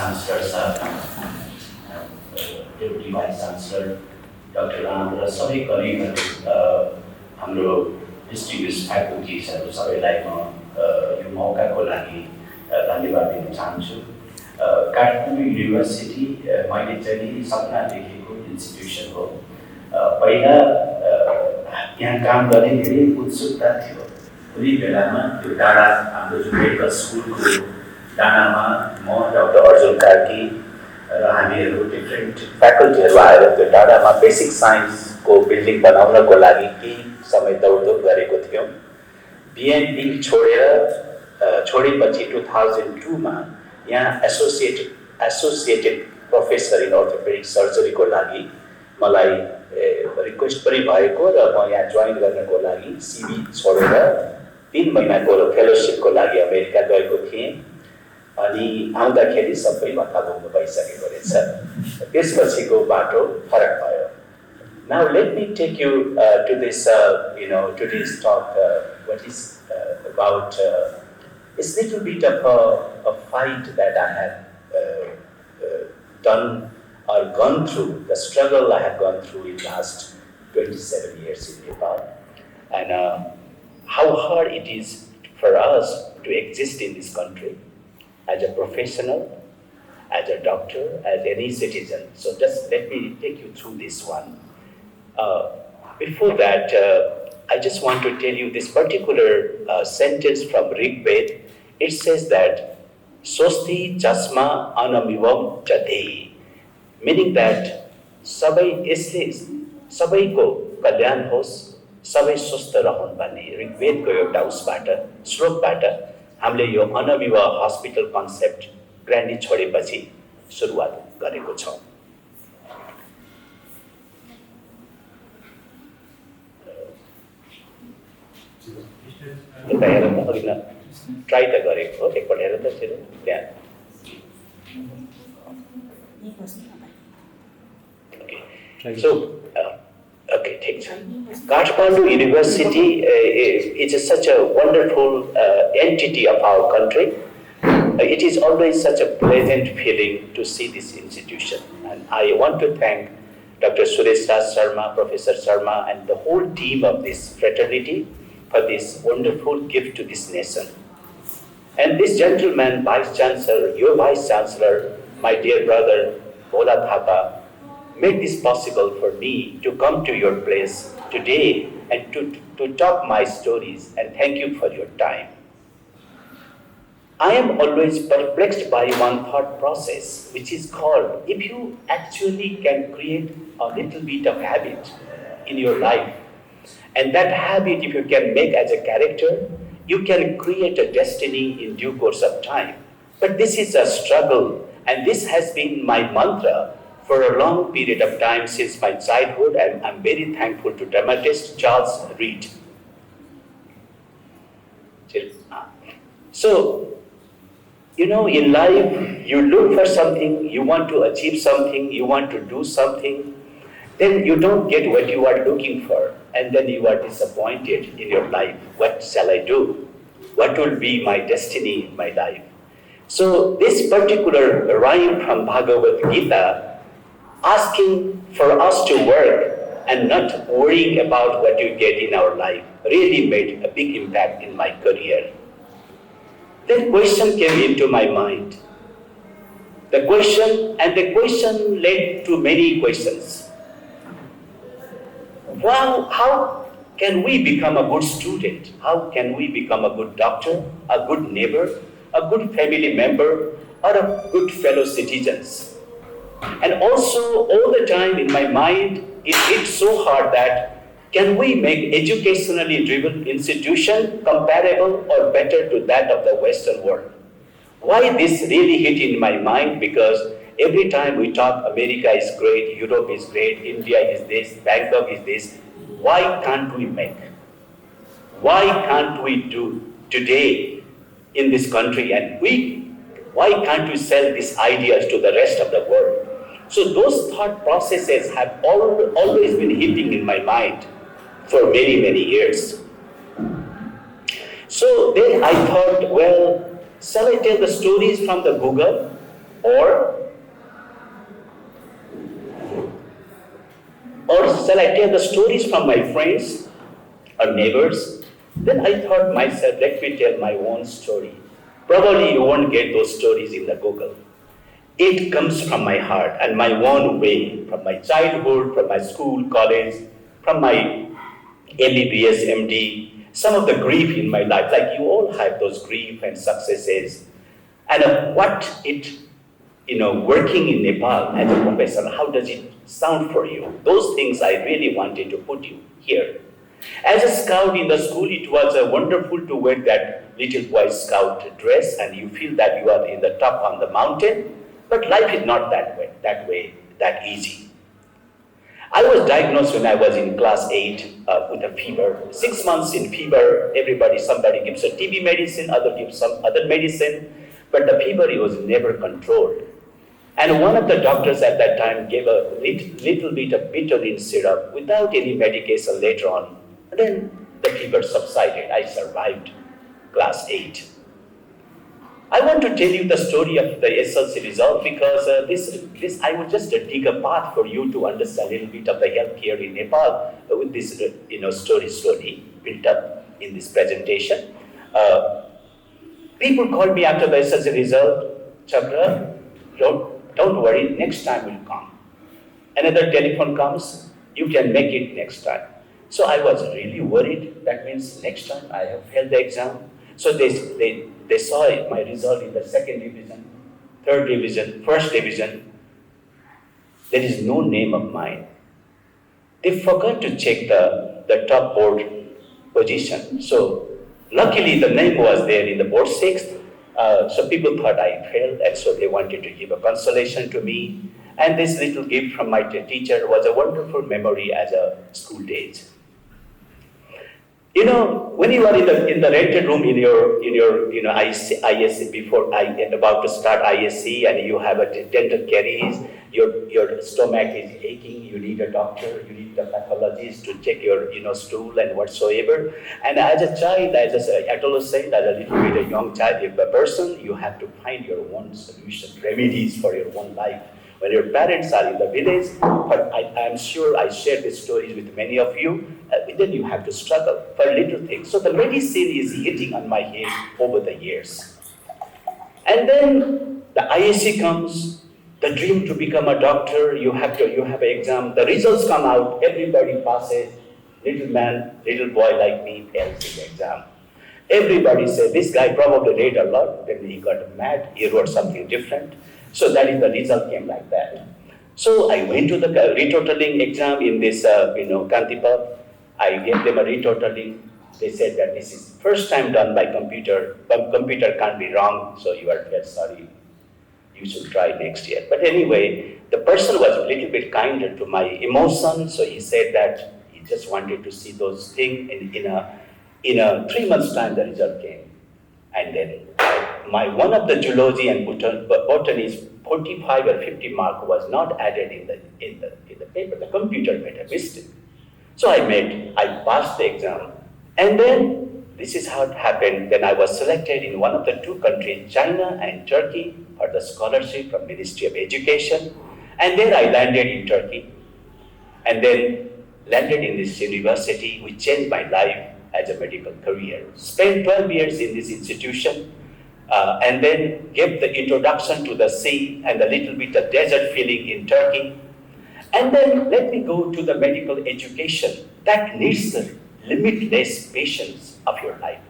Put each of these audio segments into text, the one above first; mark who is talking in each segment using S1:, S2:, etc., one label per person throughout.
S1: Chancellor Sir, Deputy Vice Chancellor Dr. Ram र सबै कलिगहरू हाम्रो distinguished फ्याकल्टिजहरू सबैलाई म यो मौकाको लागि धन्यवाद दिन चाहन्छु। काठमाडौँ युनिभर्सिटी मैले चाहिँ सपना देखेको इन्स्टिट्युसन हो। पहिला यहाँ काम गर्ने धेरै उत्सुकता थियो। उनी बेलामा त्यो डाँडा हाम्रो जुन मेडिकल स्कुलको डाँडामा म डाक्टर अर्जुन कार्की र हामीहरू डिफ्रेन्ट फ्याकल्टीहरू आएर त्यो डाँडामा बेसिक साइन्सको बिल्डिङ बनाउनको लागि केही समय दौडधुप गरेको थियौँ। बिएनपी छोडेपछि 2002 मा यहाँ एसोसिएटेड प्रोफेसर इन ऑर्थोपेडिक सर्जरीको लागि मलाई रिक्वेस्ट पनि भएको र म यहाँ जोइन गर्नको लागि सिबी छोडेर 3 महिनाको फेलोसिपको लागि अमेरिका गएको थिएँ। अनि आउँदाखेरि सबै भत्ताभोग्नु भइसकेको रहेछ। त्यसपछिको बाटो फरक भयो। Now let me take you to this, today's talk. What is about? It's a little bit of a fight that I have done or gone through. The struggle I have gone through in the last 27 years in Nepal, and how hard it is for us to exist in this country as a professional, as a doctor, as any citizen. So just let me take you through this one. Before that, I just want to tell you this particular sentence from Rig Ved. It says that, Sosti chasma anamivam jate, meaning that सबैको कल्याण होस्, सबै स्वस्थ रहन् भन्ने ऋग्वेदको एउटा उसबाट श्लोकबाट हामीले यो अनविवाह hospital concept ग्रान्डी छोडेपछि सुरुवात गरेको छौँ। हेर त अघि न ट्राई त गरेको एकपल्ट हेर त फेरि त्यहाँ। Okay, thanks. Kathmandu University is such a wonderful entity of our country. It is always such a pleasant feeling to see this institution. And I want to thank Dr. Suresh Raj Sharma, Professor Sharma, and the whole team of this fraternity for this wonderful gift to this nation. And this gentleman, Vice Chancellor, your Vice Chancellor, my dear brother, Bhola Thapa, made this possible for me to come to your place today and to talk my stories, and thank you for your time. I am always perplexed by one thought process, which is called, if you actually can create a little bit of habit in your life, and that habit if you can make as a character, you can create a destiny in due course of time. But this is a struggle, and this has been my mantra for a long period of time since my childhood, and I'm very thankful to dramatist Charles Reed. So, in life, you look for something, you want to achieve something, you want to do something, then you don't get what you are looking for, and then you are disappointed in your life. What shall I do? What will be my destiny in my life? So, this particular rhyme from Bhagavad Gita, asking for us to work and not worrying about what you get in our life, really made a big impact in my career. Then question came into my mind. The question led to many questions. Wow, how can we become a good student? How can we become a good doctor, a good neighbor, a good family member, or a good fellow citizens? And also, all the time in my mind, it hit so hard that can we make educationally driven institution comparable or better to that of the Western world? Why this really hit in my mind? Because every time we talk, America is great, Europe is great, India is this, Bangkok is this. Why can't we make? Why can't we do today in this country? And why can't we sell these ideas to the rest of the world? So those thought processes have always been hitting in my mind for many, many years. So then I thought, well, shall I tell the stories from the Google? Or Or shall I tell the stories from my friends or neighbors? Then I thought myself, let me tell my own story. Probably you won't get those stories in the Google. It comes from my heart and my own way, from my childhood, from my school, college, from my MBBS, MD, some of the grief in my life, like you all have those grief and successes, and what it, working in Nepal as a professor, how does it sound for you? Those things I really wanted to put you here. As a scout in the school, it was wonderful to wear that little boy scout dress, and you feel that you are in the top on the mountain. But life is not that easy. I was diagnosed when I was in class 8 with a fever. 6 months in fever, somebody gives a TB medicine, other gives some other medicine, but the fever was never controlled. And one of the doctors at that time gave a little bit of bitternut syrup without any medication later on. And then the fever subsided. I survived class 8. I want to tell you the story of the SLC result because this I would just dig a path for you to understand a little bit of the healthcare in Nepal with this story built up in this presentation. People called me after the SLC result, Chakra, don't worry, next time will come. Another telephone comes, you can make it next time. So I was really worried. That means next time I have failed the exam. So they saw my result in the second division, third division, first division. There is no name of mine. They forgot to check the top board position. So luckily the name was there in the board sixth. So people thought I failed, and so they wanted to give a consolation to me. And this little gift from my teacher was a wonderful memory as a school days. When you are in the rented room in your ISC before about to start ISC, and you have a dental caries, your stomach is aching, you need a doctor, you need a pathologist to check your stool and whatsoever. And as a child, as an adolescent, as a little bit a young child, a person, you have to find your own solution, remedies for your own life. When your parents are in the village, but I'm sure I shared these stories with many of you, then you have to struggle for little things. So the medicine is hitting on my head over the years. And then the ISC comes, the dream to become a doctor, you have an exam, the results come out, everybody passes, little man, little boy like me fails the exam. Everybody says, this guy probably read a lot, then he got mad, he wrote something different. So that is the result came like that. So I went to the retotaling exam in this, Kantipur. I gave them a retotaling. They said that this is first time done by computer, but computer can't be wrong, so you are very sorry. You should try next year. But anyway, the person was a little bit kinder to my emotion, so he said that he just wanted to see those things. In a 3 months time, the result came. And then one of the zoology and botany 45 or 50 mark was not added in the paper. The computer made a mistake. So I passed the exam. And then this is how it happened. Then I was selected in one of the two countries, China and Turkey, for the scholarship from Ministry of Education. And then I landed in Turkey. And then landed in this university, which changed my life as a medical career. Spent 12 years in this institution, and then gave the introduction to the sea and a little bit of desert feeling in Turkey. And then let me go to the medical education that needs the limitless patience of your life.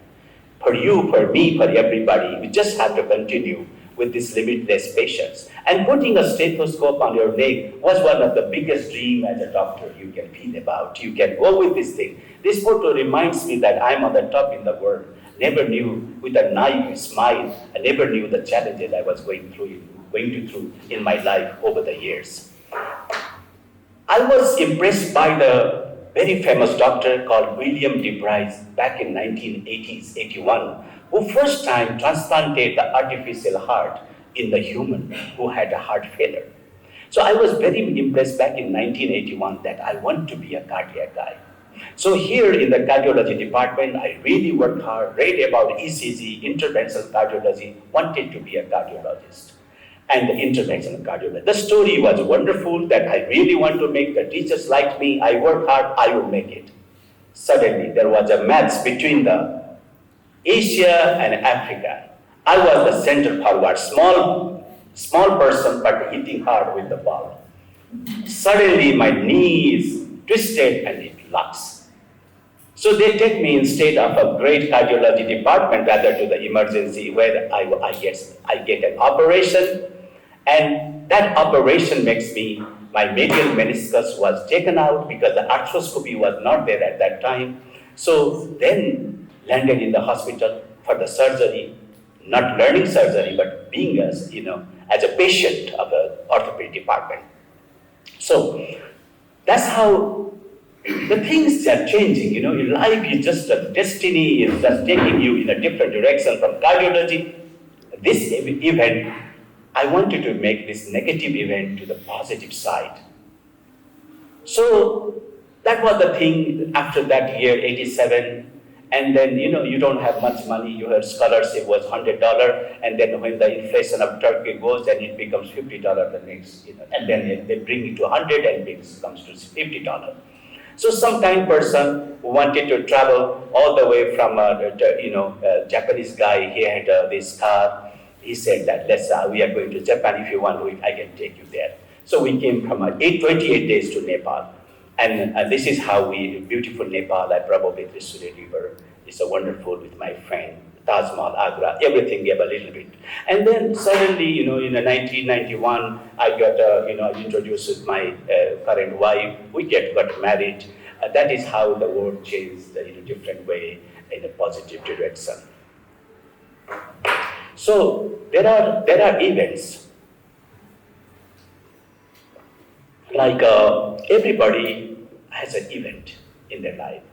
S1: For you, for me, for everybody, we just have to continue with this limitless patience. And putting a stethoscope on your neck was one of the biggest dreams as a doctor you can feel about. You can go with this thing. This photo reminds me that I'm on the top in the world. Never knew, with a naive smile, I never knew the challenges I was going through in my life over the years. I was impressed by the very famous doctor called William DeBrice back in 1980s, 81, who first time transplanted the artificial heart in the human who had a heart failure. So I was very impressed back in 1981 that I want to be a cardiac guy. So here in the cardiology department, I really worked hard, read about ECG, interventional cardiology, wanted to be a cardiologist. and the interventional cardiology. The story was wonderful that I really want to make. The teachers liked me. I work hard. I will make it. Suddenly, there was a match between the Asia and Africa. I was the center forward, small person, but hitting hard with the ball. Suddenly, my knees twisted and it locks. So they take me instead of a great cardiology department rather to the emergency where I get an operation, and that operation makes me, my medial meniscus was taken out because the arthroscopy was not there at that time. So then landed in the hospital for the surgery, not learning surgery, but being as a patient of the orthopedic department. So that's how the things are changing. In life is just a destiny is just taking you in a different direction from cardiology. This event, I wanted to make this negative event to the positive side. So that was the thing after that year, 87. And then, you don't have much money. Your scholarship was $100. And then when the inflation of Turkey goes, then it becomes $50 the next, and then they bring it to 100 and it comes to $50. So some kind person who wanted to travel all the way from, a Japanese guy, he had this car. He said that, we are going to Japan. If you want to, I can take you there. So we came from 28 days to Nepal. And this is how beautiful Nepal, I probably Trishuli River. It's a wonderful with my friend, Taj Mahal, Agra, everything gave a little bit. And then suddenly, in 1991, I got, introduced with my current wife. We got married. That is how the world changed in a different way, in a positive direction. So there are events. Like everybody has an event in their life.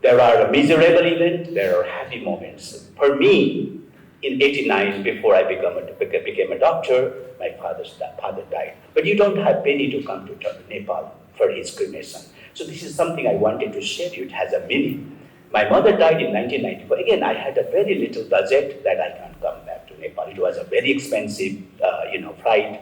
S1: There are miserable events, there are happy moments. For me, in '89, before I became a doctor, my father died. But you don't have penny to come to Nepal for his cremation. So this is something I wanted to share you. It has a meaning. My mother died in 1994. Again, I had a very little budget that I can't come back to Nepal. It was a very expensive, flight.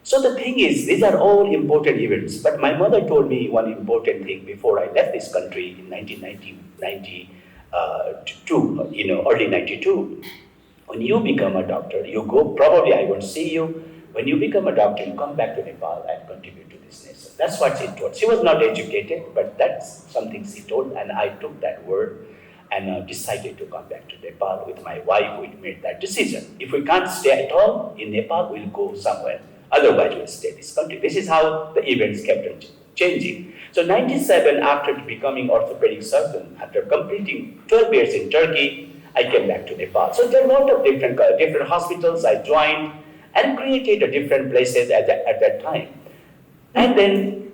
S1: So the thing is, these are all important events. But my mother told me one important thing before I left this country in 1992, early 92. When you become a doctor, you go, probably I won't see you. When you become a doctor, you come back to Nepal and contribute to this nation. That's what she told. She was not educated, but that's something she told, and I took that word and decided to come back to Nepal with my wife. We made that decision. If we can't stay at all in Nepal, we'll go somewhere. Otherwise, we'll stay in this country. This is how the events kept on changing. So 97, after becoming orthopedic surgeon, after completing 12 years in Turkey, I came back to Nepal. So there are a lot of different hospitals I joined and created different places at that time. And then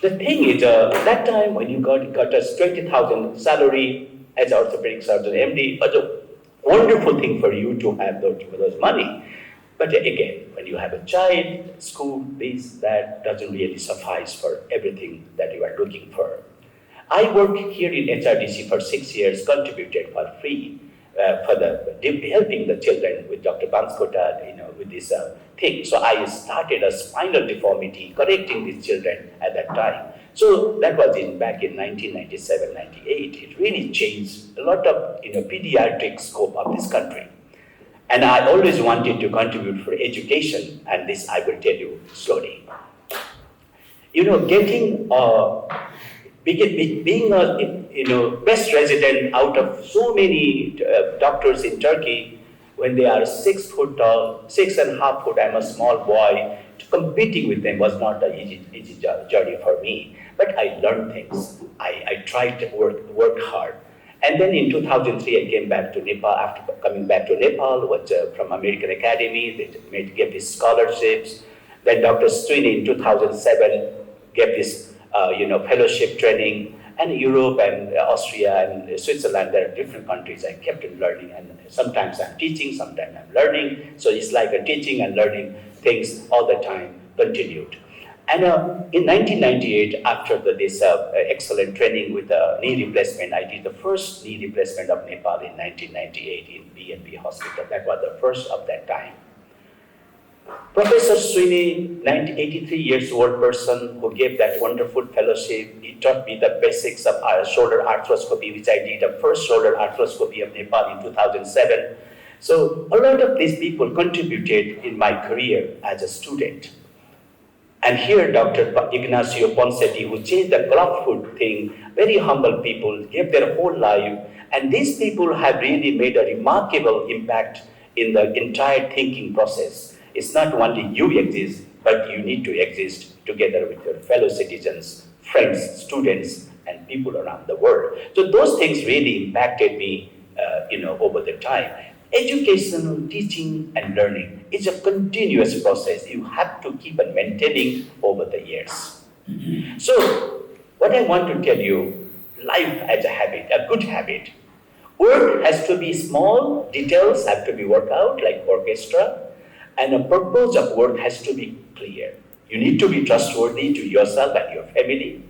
S1: the thing is, that time when you got us 20,000 salary as orthopedic surgeon, MD, was a wonderful thing for you to have those money. But again, when you have a child, school, this, that doesn't really suffice for everything that you are looking for. I worked here in HRDC for 6 years, contributed for free for helping the children with Dr. Banskota, with this thing. So I started a spinal deformity, correcting these children at that time. So that was back in 1997, 98. It really changed a lot of pediatric scope of this country. And I always wanted to contribute for education, and this I will tell you slowly. Being a best resident out of so many doctors in Turkey, when they are 6 foot tall, 6.5 foot, I'm a small boy, competing with them was not an easy journey for me. But I learned things. I tried to work hard. And then in 2003, I came back to Nepal. After coming back to Nepal, was from American Academy, they gave these scholarships. Then Dr. Sweeney in 2007 gave this, fellowship training. And Europe and Austria and Switzerland, there are different countries. I kept on learning, and sometimes I'm teaching, sometimes I'm learning. So it's like a teaching and learning things all the time continued. And in 1998, after this excellent training with knee replacement, I did the first knee replacement of Nepal in 1998 in BNP Hospital. That was the first of that time. Professor Sweeney, 1983 years old person who gave that wonderful fellowship, he taught me the basics of shoulder arthroscopy, which I did the first shoulder arthroscopy of Nepal in 2007. So a lot of these people contributed in my career as a student. And here, Dr. Ignacio Ponsetti, who changed the club food thing, very humble people, gave their whole life. And these people have really made a remarkable impact in the entire thinking process. It's not only you exist, but you need to exist together with your fellow citizens, friends, students, and people around the world. So those things really impacted me, over the time. Educational teaching and learning is a continuous process. You have to keep on maintaining over the years. So what I want to tell you, life as a habit, a good habit. Work has to be small, details have to be worked out like orchestra, and the purpose of work has to be clear. You need to be trustworthy to yourself and your family.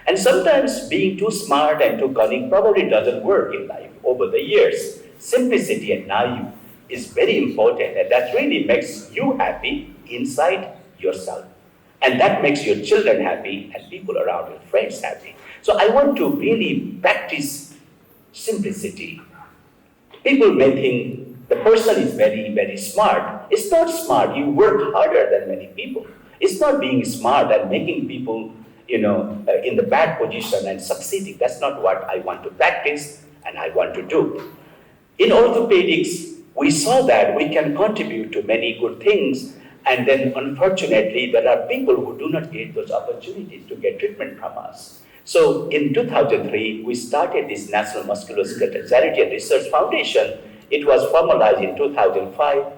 S1: And sometimes being too smart and too cunning probably doesn't work in life. Over the years, simplicity and naive is very important, and that really makes you happy inside yourself. And that makes your children happy and people around your friends happy. So I want to really practice simplicity. People may think the person is very, very smart. It's not smart. You work harder than many people. It's not being smart and making people, in the bad position and succeeding. That's not what I want to practice and I want to do. In orthopedics, we saw that we can contribute to many good things, and then unfortunately, there are people who do not get those opportunities to get treatment from us. So in 2003, we started this National Musculoskeletal Charity and Research Foundation. It was formalized in 2005.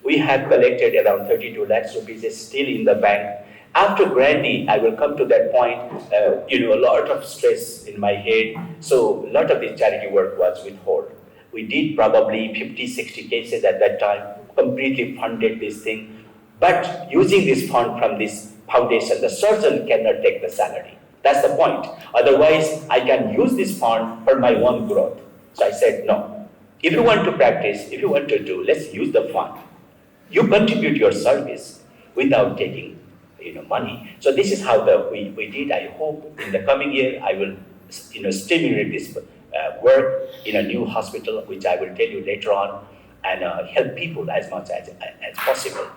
S1: We have collected around 32 lakhs rupees, it's still in the bank. After granting, I will come to that point, a lot of stress in my head, so a lot of this charity work was withheld. We did probably 50, 60 cases at that time, completely funded this thing. But using this fund from this foundation, the surgeon cannot take the salary. That's the point. Otherwise, I can use this fund for my own growth. So I said, no. If you want to practice, if you want to do, let's use the fund. You contribute your service without taking money. So this is how we did. I hope in the coming year, I will stimulate this work in a new hospital, which I will tell you later on, and help people as much as possible.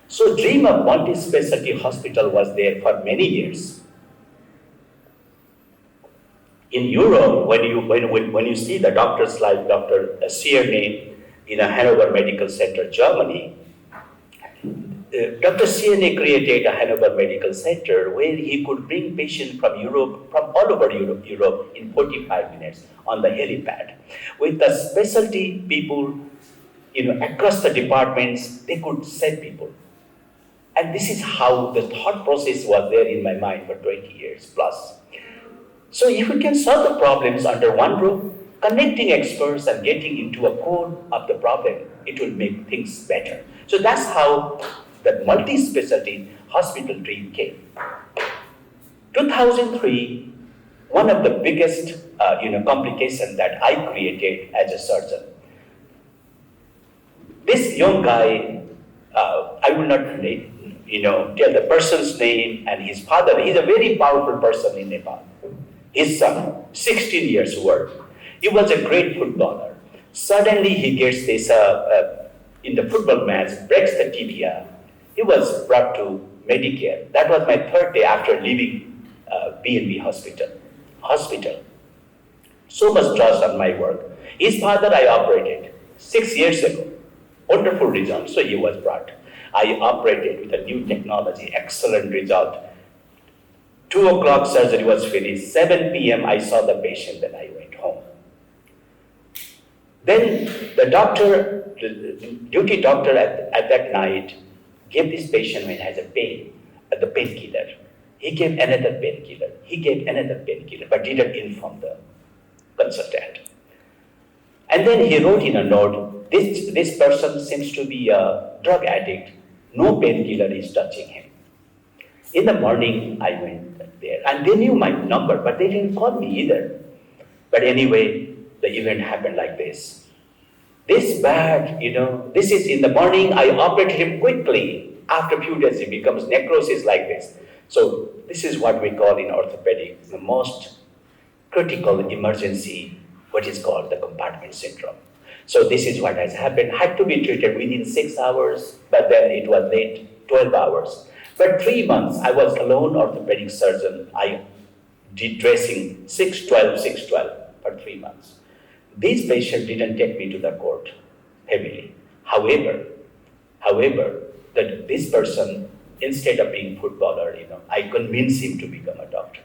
S1: So dream of multi-specialty hospital was there for many years. In Europe, when you see the doctors like Dr. Sierne in a Hanover Medical Center, Germany, Dr. Sierne created a Hanover Medical Center where he could bring patients from Europe, from all over Europe in 45 minutes on the helipad. With the specialty people, across the departments, they could send people. And this is how the thought process was there in my mind for 20 years plus. So if we can solve the problems under one roof, connecting experts and getting into a core of the problem, it will make things better. So that's how the multi-specialty hospital dream came. 2003, one of the biggest complications that I created as a surgeon. This young guy, I will not tell the person's name and his father. He's a very powerful person in Nepal. His son, 16 years old. He was a great footballer. Suddenly he gets this, in the football match, breaks the tibia. He was brought to Medicare. That was my third day after leaving B&B hospital. So much trust on my work. His father I operated 6 years ago. Wonderful result, so he was brought. I operated with a new technology, excellent result. 2 o'clock surgery was finished. 7 p.m. I saw the patient and I went home. Then the duty doctor at that night gave this patient when he has a pain, the painkiller. He gave another painkiller. He gave another painkiller, but didn't inform the consultant. And then he wrote in a note, this person seems to be a drug addict. No painkiller is touching him. In the morning, I went there, and they knew my number, but they didn't call me either. But anyway, the event happened like this. This bad, this is in the morning, I operate him quickly. After a few days, it becomes necrosis like this. So this is what we call in orthopedic the most critical emergency, what is called the compartment syndrome. So this is what has happened. Had to be treated within 6 hours, but then it was late, 12 hours. But 3 months, I was alone orthopedic surgeon. I did dressing 6-12 for 3 months. This patient didn't take me to the court heavily. However, that this person, instead of being footballer, I convinced him to become a doctor.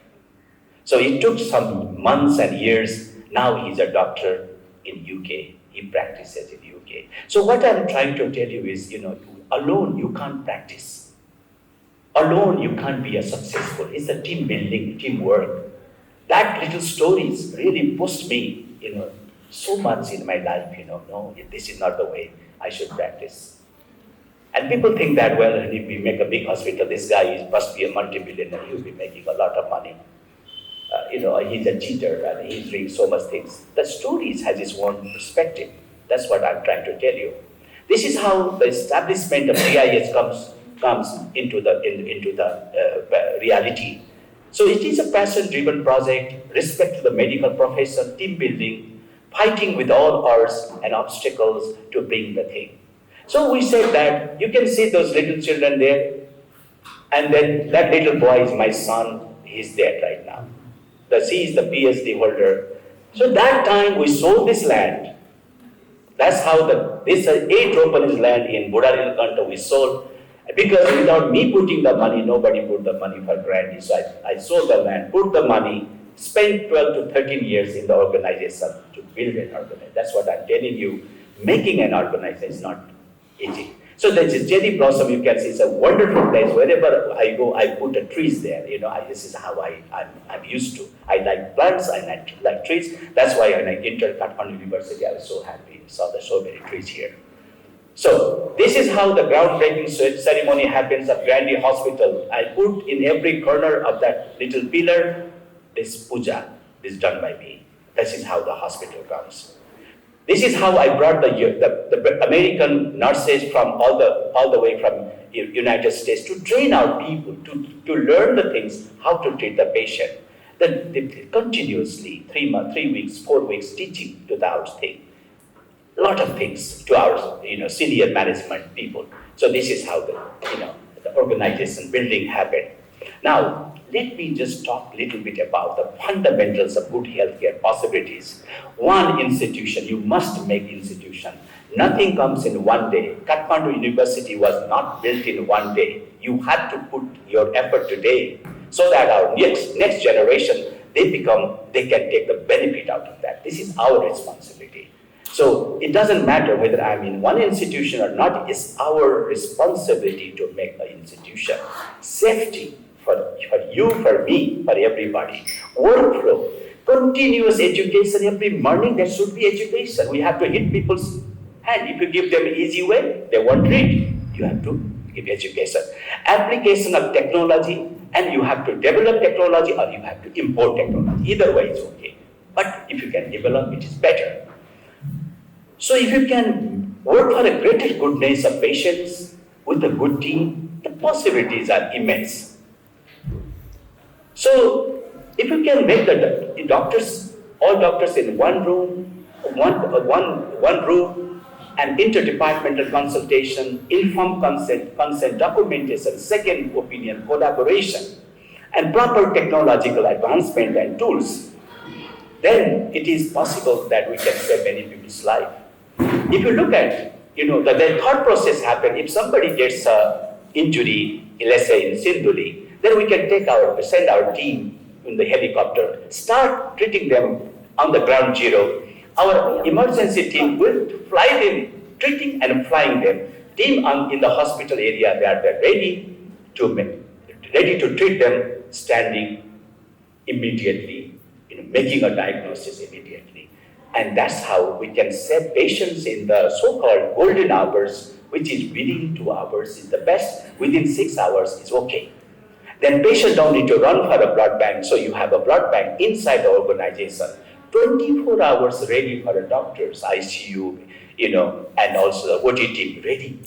S1: So it took some months and years. Now he's a doctor in UK. He practices in UK. So what I'm trying to tell you is, alone you can't practice. Alone you can't be a successful. It's a team building, teamwork. That little stories really pushed me, so much in my life, no, this is not the way I should practice. And people think that, well, if we make a big hospital, this guy must be a multi-billionaire, he'll be making a lot of money. He's a cheater and he's doing so much things. The stories has its own perspective. That's what I'm trying to tell you. This is how the establishment of GIS comes into the reality. So it is a passion-driven project, respect to the medical profession, team building, fighting with all odds and obstacles to bring the thing. So we said that you can see those little children there, and then that little boy is my son, he's there right now. He is the PhD holder. So that time we sold this land. That's how this 8 Ropanese land in Budaril Kanto we sold. Because without me putting the money, nobody put the money for Grandi. So I sold the land, put the money, spent 12 to 13 years in the organization to build an organization. That's what I'm telling you. Making an organization is not easy. So there's a cherry blossom, you can see, it's a wonderful place. Wherever I go, I put a trees there. This is how I'm used to. I like plants, I like trees. That's why when I entered Kathmandu University, I was so happy. Saw so many trees here. So this is how the groundbreaking ceremony happens at Grandi Hospital. I put in every corner of that little pillar, this puja is done by me. This is how the hospital comes. This is how I brought the American nurses from all the way from United States to train our people, to learn the things, how to treat the patient. Then they continuously, 3 weeks, 4 weeks, teaching to our thing. A lot of things to our senior management people. So this is how the organization building happened. Now, let me just talk a little bit about the fundamentals of good healthcare possibilities. One institution, you must make institution. Nothing comes in one day. Kathmandu University was not built in one day. You have to put your effort today so that our next generation, they can take the benefit out of that. This is our responsibility. So it doesn't matter whether I'm in one institution or not, it's our responsibility to make the institution. Safety for you, for me, for everybody. Workflow, continuous education every morning, there should be education. We have to hit people's hand. If you give them an easy way, they won't read. You have to give education. Application of technology, and you have to develop technology or you have to import technology. Either way is okay. But if you can develop, it is better. So if you can work for the greater goodness of patients with a good team, the possibilities are immense. So if you can make the doctors, all doctors in one room, one room, and interdepartmental consultation, informed consent, documentation, second opinion, collaboration, and proper technological advancement and tools, then it is possible that we can save many people's life. If you look at, the thought process happen, if somebody gets an injury, let's say in Sindhuli, then we can send our team in the helicopter, start treating them on the ground zero. Our emergency team will fly them, treating and flying them. Team in the hospital area, they are ready to treat them, standing immediately, making a diagnosis immediately. And that's how we can save patients in the so-called golden hours, which is within 2 hours is the best. Within 6 hours is okay. Then patients don't need to run for a blood bank, so you have a blood bank inside the organization. 24 hours ready for a doctor's ICU, and also the OT team ready.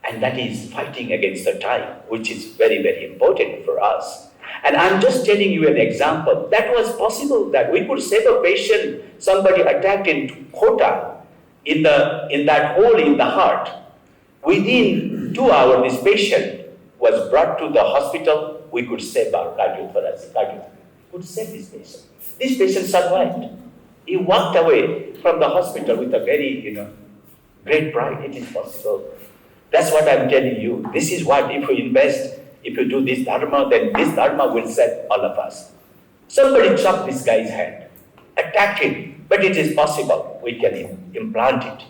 S1: And that is fighting against the time, which is very, very important for us. And I'm just telling you an example. That was possible that we could save a patient, somebody attacked in Kota, in that hole in the heart. Within 2 hours, this patient was brought to the hospital. We could save our cardiothoracic. We could save this patient. This patient survived. He walked away from the hospital with a very, great pride. It is possible. That's what I'm telling you. This is what, if you invest, if you do this dharma, then this dharma will save all of us. Somebody chopped this guy's hand, attacked him, but it is possible. We can implant it.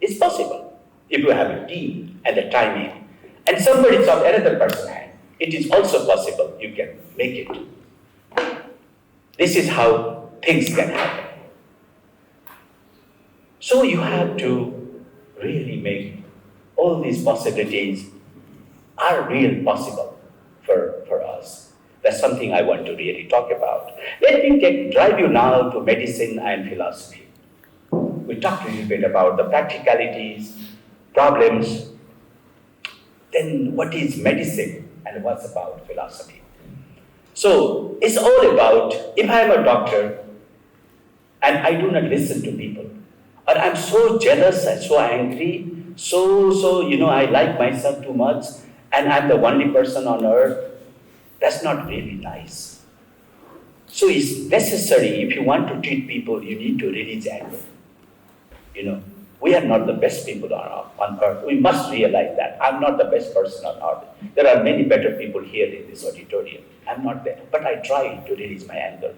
S1: It's possible if you have a team and the timing. And somebody chopped another person's hand. It is also possible. You can make it. This is how things can happen. So you have to really make all these possibilities are real possible for us. That's something I want to really talk about. Let me drive you now to medicine and philosophy. We talked a little bit about the practicalities, problems. Then what is medicine and what's about philosophy? So it's all about, if I am a doctor and I do not listen to people, or I'm so jealous and so angry, I like myself too much, and I'm the only person on earth, that's not really nice. So it's necessary, if you want to treat people, you need to release anger. We are not the best people on earth. We must realize that. I'm not the best person on earth. There are many better people here in this auditorium. I'm not there, but I try to release my anger.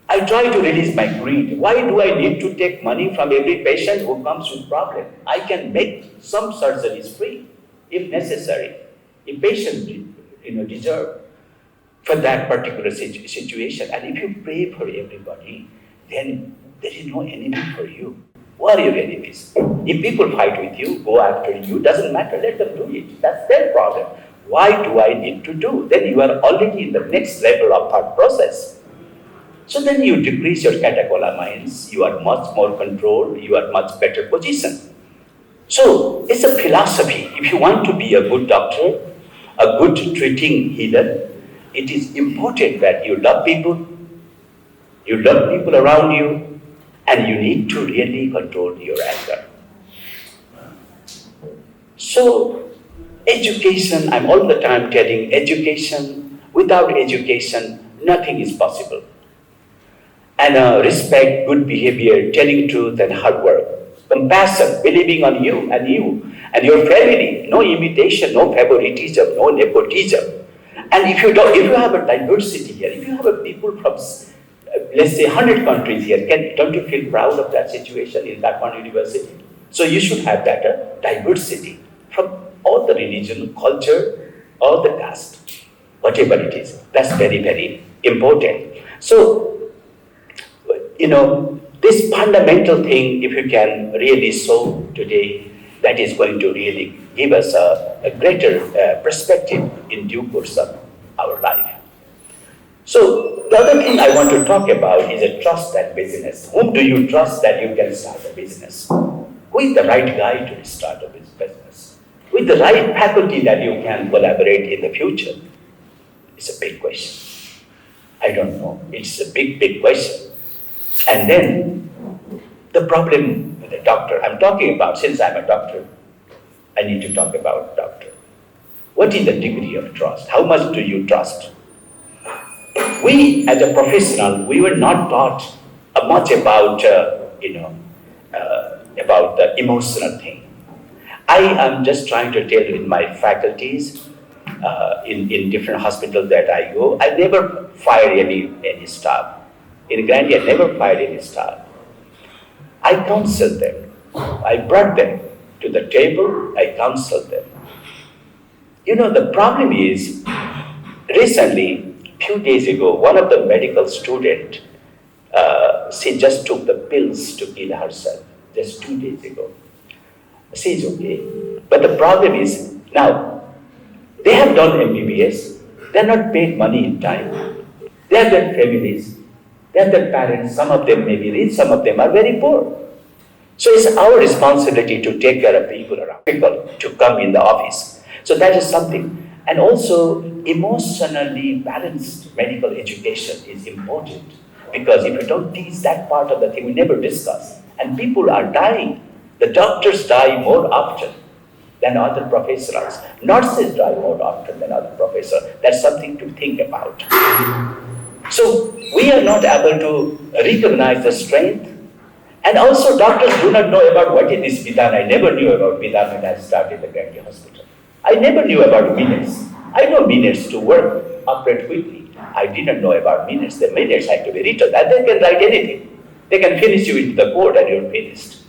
S1: I try to release my greed. Why do I need to take money from every patient who comes with problem? I can make some surgeries free, if necessary. If patients, deserve for that particular situation. And if you pray for everybody, then there is no enemy for you. Who are your enemies? If people fight with you, go after you, doesn't matter, let them do it. That's their problem. Why do I need to do? Then you are already in the next level of thought process. So then you decrease your catecholamines, you are much more controlled, you are much better position. So it's a philosophy. If you want to be a good doctor, a good treating healer, it is important that you love people around you, and you need to really control your anger. So education, I'm all the time telling education, without education, nothing is possible. And respect, good behavior, telling truth and hard work, compassion, believing on you and your family, no imitation, no favoritism, no nepotism. And if you have a diversity here, if you have a people from, let's say 100 countries here, don't you feel proud of that situation in that one university? So you should have that diversity from all the religion, culture, all the caste, whatever it is. That's very, very important. So, this fundamental thing, if you can really solve today, that is going to really give us a greater perspective in due course of our life. So the other thing I want to talk about is a trust and business. Whom do you trust that you can start a business? Who is the right guy to start a business? With the right faculty that you can collaborate in the future? It's a big question. I don't know. It's a big, big question. And then the problem with a doctor, I'm talking about, since I'm a doctor, I need to talk about doctor. What is the degree of trust? How much do you trust? We, as a professional, we were not taught much about, about the emotional thing. I am just trying to tell you in my faculties, in different hospitals that I go, I never fired any staff. In Gandhi, I never fired any staff. I counseled them. I brought them to the table. I counseled them. The problem is, recently, few days ago, one of the medical student, she just took the pills to kill herself, just 2 days ago. She's okay. But the problem is, now, they have done MBBS, they're not paid money in time. They have their families, they have their parents, some of them may be rich, some of them are very poor. So it's our responsibility to take care of people around, people to come in the office. So that is something. And also, emotionally balanced medical education is important, because if you don't teach that part of the thing, we never discuss. And people are dying. The doctors die more often than other professionals. Nurses die more often than other professors. That's something to think about. So we are not able to recognize the strength. And also, doctors do not know about what is this Vidan. I never knew about Vidan when I started the Pandey hospital. I never knew about minutes. I know minutes to work, operate quickly. I didn't know about minutes. The minutes had to be written, and they can write anything. They can finish you into the court and you're finished.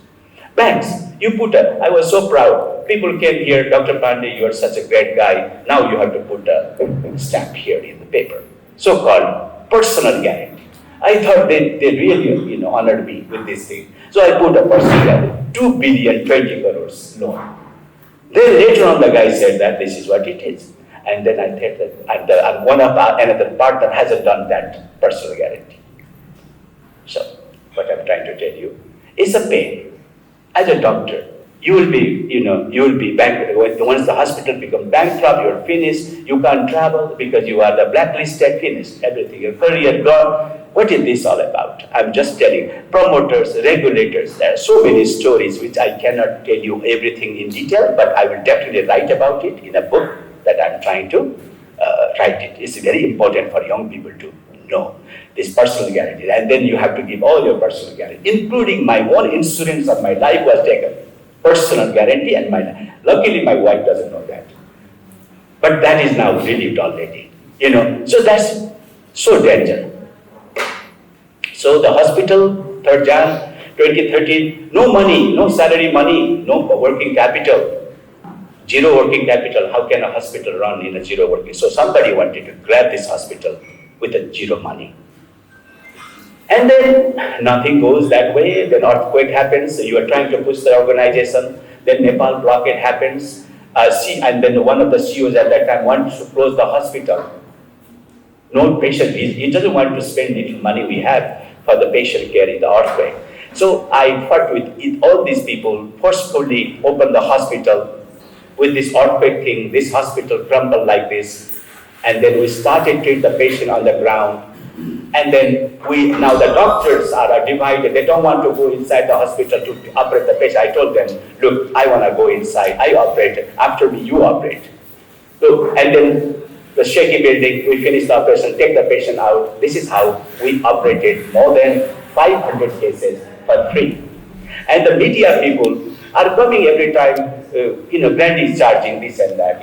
S1: Banks, I was so proud. People came here, Dr. Pandey, you are such a great guy. Now you have to put a stamp here in the paper. So-called personal guarantee. I thought they really, honored me with this thing. So I put a personal guarantee, 2 billion, 20 crores loan. Then later on the guy said that this is what it is. And then I said that and one of another partner hasn't done that personal guarantee. So what I'm trying to tell you is a pain. As a doctor, you will be bankrupt. Once the hospital becomes bankrupt, you're finished. You can't travel because you are the blacklisted, finished. Everything, your career gone. What is this all about? I'm just telling promoters, regulators. There are so many stories which I cannot tell you everything in detail, but I will definitely write about it in a book that I'm trying to write it. It's very important for young people to know this personal guarantee. And then you have to give all your personal guarantee, including my own insurance of my life was taken. Personal guarantee and my life. Luckily, my wife doesn't know that. But that is now relieved already. So that's so dangerous. So the hospital, 3rd Jan 2013, no money, no salary money, no working capital, zero working capital. How can a hospital run in a zero working? So somebody wanted to grab this hospital with a zero money. And then nothing goes that way. Then earthquake happens. You are trying to push the organization. Then Nepal blockade happens. And then one of the CEOs at that time wants to close the hospital. No patient. He doesn't want to spend little money we have for the patient care in the earthquake. So I fought with all these people, forcefully opened the hospital with this earthquake thing. This hospital crumbled like this. And then we started to treat the patient on the ground. And then now the doctors are divided. They don't want to go inside the hospital to operate the patient. I told them, look, I want to go inside. I operate. After me, you operate. Look, and then the shaky building, we finish the operation, take the patient out. This is how we operated more than 500 cases for free. And the media people are coming every time, Pandey is charging this and that,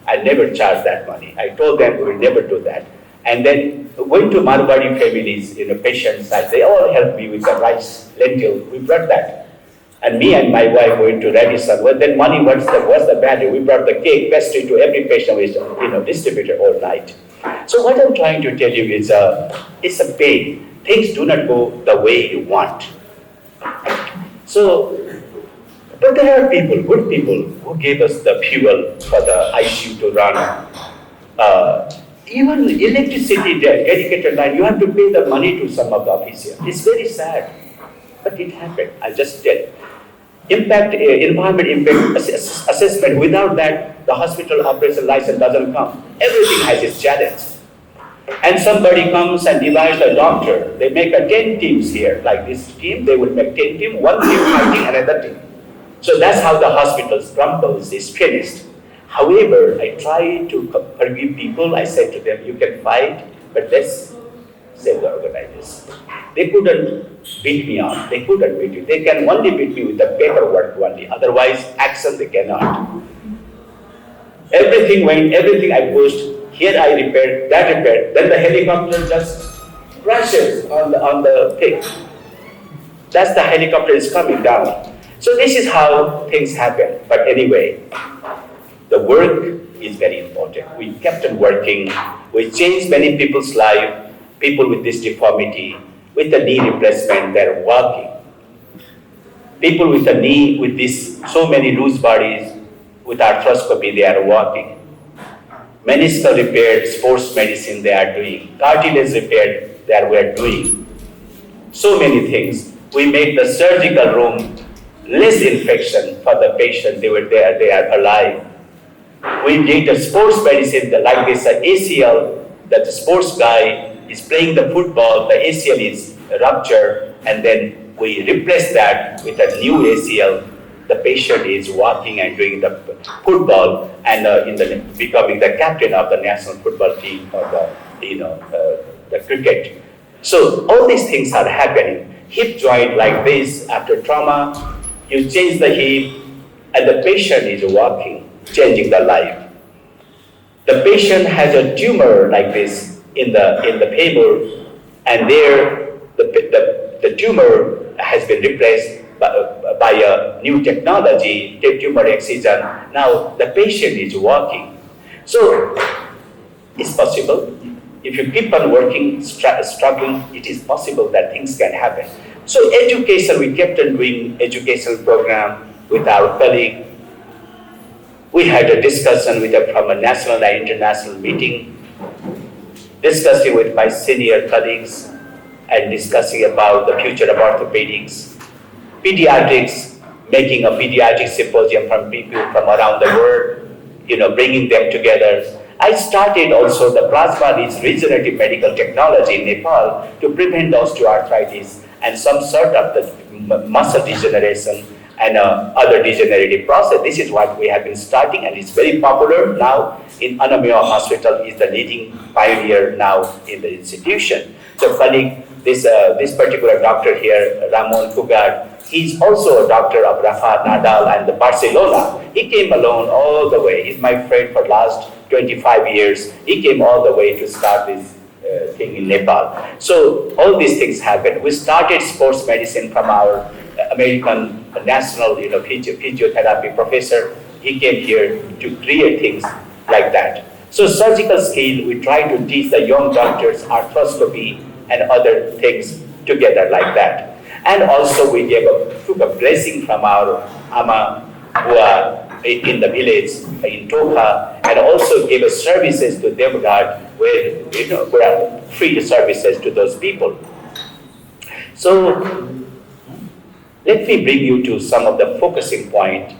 S1: I never charge that money. I told them we will never do that. And then went to Marwari families, patient side. They all helped me with the rice, lentil. We brought that. And me and my wife went to Radisson. Well, then money, what's the value? We brought the cake, pastry to every patient we distributed all night. So what I'm trying to tell you is it's a pain. Things do not go the way you want. So, but there are people, good people, who gave us the fuel for the ICU to run. Even electricity dedicated line, you have to pay the money to some of the officials. It's very sad, but it happened. I just tell. Environment impact assessment. Without that, the hospital operation license doesn't come. Everything has its challenge. And somebody comes and divides a doctor. They make 10 teams here, like this team. They will make 10 teams. One team fighting another team. So that's how the hospital crumbles. Is finished. However, I try to forgive people. I said to them, you can fight, but let's save the organizers. They couldn't beat me up. They couldn't beat me. They can only beat me with the paperwork only. Otherwise, action they cannot. Everything I pushed. Here I repaired, that repaired. Then the helicopter just crashes on the thing. That's the helicopter is coming down. So this is how things happen. But anyway, the work is very important. We kept on working. We changed many people's life. People with this deformity, with the knee replacement, they're walking. People with a knee, with this, so many loose bodies, with arthroscopy, they are walking. Meniscal repair, sports medicine, they are doing. Cartilage repair, we are doing. So many things. We make the surgical room less infection for the patient, they are alive. We did the sports medicine like this ACL, that the sports guy is playing the football, the ACL is ruptured, and then we replace that with a new ACL. The patient is walking and doing the football and becoming the captain of the national football team or the cricket. So all these things are happening. Hip joint like this, after trauma, you change the hip and the patient is walking, changing the life. The patient has a tumor like this in the femur, and there the tumor has been replaced by a new technology, tumor excision. Now the patient is walking. So it's possible. If you keep on working, struggling, it is possible that things can happen. So education, we kept on doing educational program with our colleague. We had a discussion from a national and international meeting, discussing with my senior colleagues and discussing about the future of orthopedics, pediatrics, making a pediatric symposium from people from around the world, bringing them together. I started also the plasma-rich regenerative medical technology in Nepal to prevent osteoarthritis and some sort of the muscle degeneration and other degenerative process. This is what we have been starting, and it's very popular now. In Anamiwa Hospital is the leading pioneer now in the institution. So colleague, this particular doctor here, Ramon Pugad, he's also a doctor of Rafa Nadal and the Barcelona. He came alone all the way. He's my friend for last 25 years. He came all the way to start this thing in Nepal. So all these things happened. We started sports medicine from our American national physiotherapy professor. He came here to create things like that. So surgical skill, we try to teach the young doctors arthroscopy and other things together like that. And also we took a blessing from our Ama who are in the village in Toka, and also gave us services to Devgad where we are free services to those people. So let me bring you to some of the focusing point.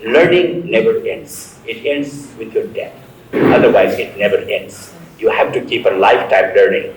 S1: Learning never ends. It ends with your death. Otherwise, it never ends. You have to keep a lifetime learning.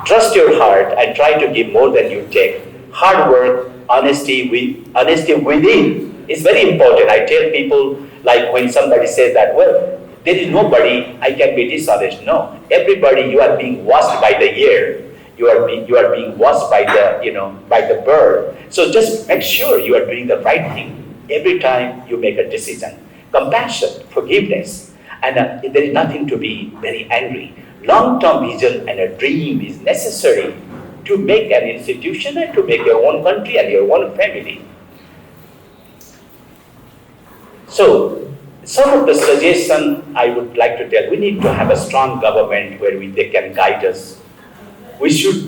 S1: Trust your heart and try to give more than you take. Hard work, honesty within is very important. I tell people, like when somebody says that, well, there is nobody I can be dishonest. No, everybody, you are being washed by the air. You are being washed by the bird. So just make sure you are doing the right thing every time you make a decision. Compassion, forgiveness, and there is nothing to be very angry. Long-term vision and a dream is necessary to make an institution and to make your own country and your own family. So, some of the suggestions I would like to tell, we need to have a strong government where they can guide us. We should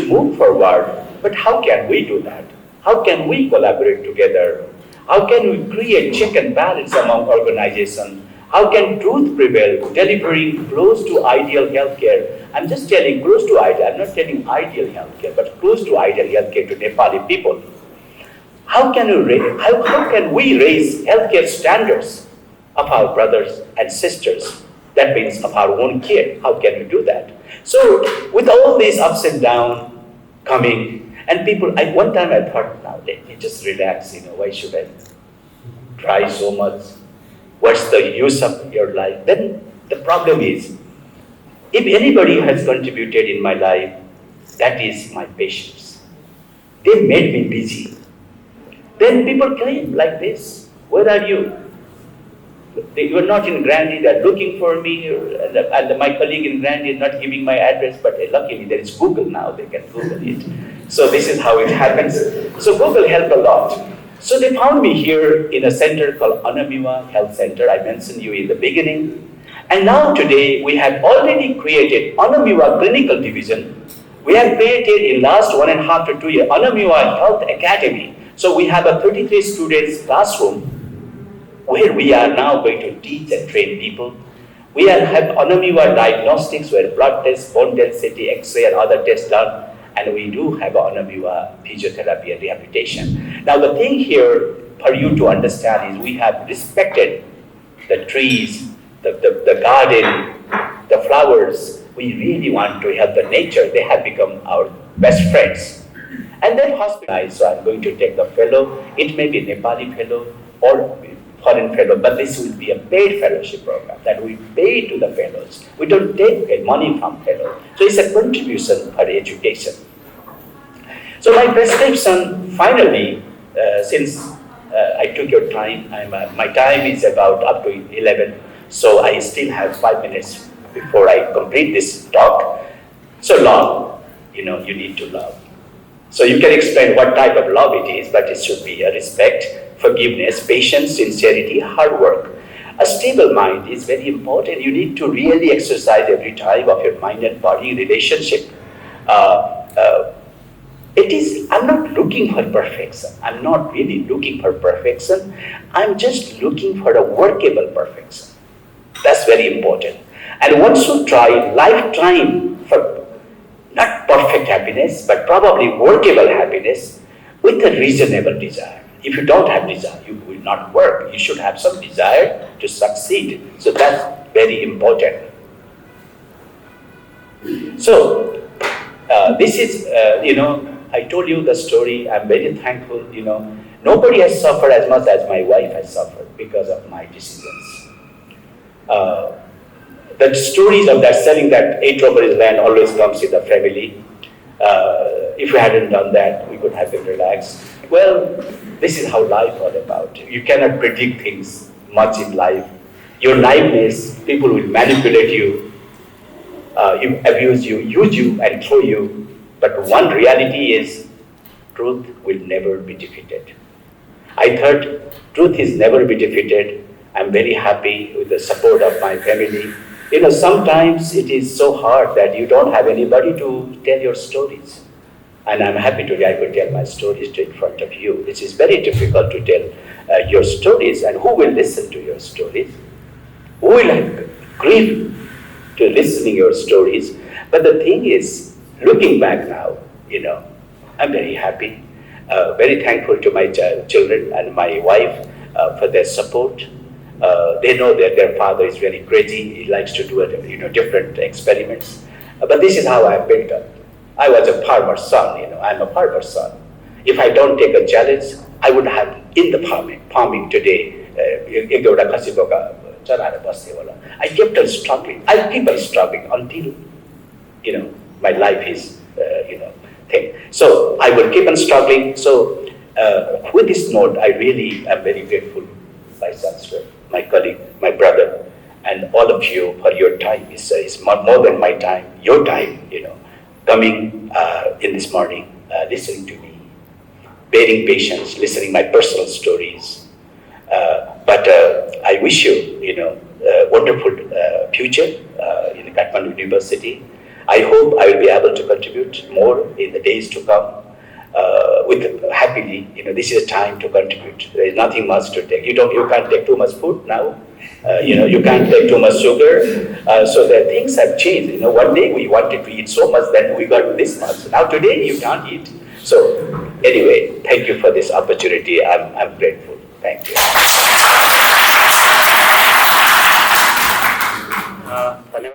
S1: move forward, but how can we do that? How can we collaborate together? How can we create check and balance among organizations? How can truth prevail, delivering close to ideal healthcare? I'm just telling close to ideal, I'm not telling ideal healthcare, but close to ideal healthcare to Nepali people. How can we raise healthcare standards of our brothers and sisters? That means of our own care. How can we do that? So with all these ups and downs coming, and people, one time I thought, now let me just relax, why should I try so much? What's the use of your life? Then the problem is, if anybody has contributed in my life, that is my patients. They made me busy. Then people claim like this, where are you? You are not in Grandi, they are looking for me, and my colleague in Grandi is not giving my address, but luckily there is Google now, they can Google it. So this is how it happens. So Google helped a lot. So they found me here in a center called Anamiwa Health Center. I mentioned you in the beginning. And now today we have already created Anamiwa Clinical Division. We have created in last 1.5 to 2 years Anamiwa Health Academy. So we have a 33 students classroom where we are now going to teach and train people. We have Anamiwa Diagnostics where blood tests, bone density, X-ray and other tests done. And we do have Anamiwa physiotherapy and rehabilitation. Now the thing here for you to understand is we have respected the trees, the garden, the flowers. We really want to help the nature. They have become our best friends. And then hospitalized, so I'm going to take the fellow. It may be a Nepali fellow or foreign fellow, but this will be a paid fellowship program that we pay to the fellows. We don't take money from fellows. So it's a contribution for education. So my prescription, finally, since I took your time, my time is about up to 11, so I still have 5 minutes before I complete this talk. So love, you need to love. So you can explain what type of love it is, but it should be a respect, forgiveness, patience, sincerity, hard work. A stable mind is very important. You need to really exercise every time of your mind and body relationship. I'm not looking for perfection. I'm not really looking for perfection. I'm just looking for a workable perfection. That's very important. And one should try lifetime for not perfect happiness, but probably workable happiness with a reasonable desire. If you don't have desire, you will not work. You should have some desire to succeed. So that's very important. So this is, I told you the story. I'm very thankful. Nobody has suffered as much as my wife has suffered because of my decisions. The stories of that selling that 8 rupees land always comes with the family. If we hadn't done that, we could have been relaxed. Well, this is how life all about. You cannot predict things much in life. Your naiveness, people will manipulate you, abuse you, use you, and throw you. But one reality is, truth will never be defeated. I thought truth is never be defeated. I'm very happy with the support of my family. Sometimes it is so hard that you don't have anybody to tell your stories. And I'm happy today I could tell my stories in front of you. It is very difficult to tell your stories, and who will listen to your stories? Who will grieve to listening your stories? But the thing is, looking back now, I'm very happy, very thankful to my children and my wife for their support. They know that their father is very crazy. He likes to do different experiments. But this is how I built up. I was a farmer's son. I'm a farmer's son. If I don't take a challenge, I would have in the farming today. I kept on struggling. I keep on struggling until my life is thing. So I will keep on struggling. So with this note, I really am very grateful, my sister, my colleague, my brother, and all of you for your time. It's more than my time, your time, coming in this morning, listening to me, bearing patience, listening my personal stories. But I wish you, a wonderful future in Kathmandu University. I hope I will be able to contribute more in the days to come. Happily, this is a time to contribute. There is nothing much to take. You can't take too much food now. You can't take too much sugar. So the things have changed. One day we wanted to eat so much, then we got this much. Now today you can't eat. So anyway, thank you for this opportunity. I'm grateful. Thank you.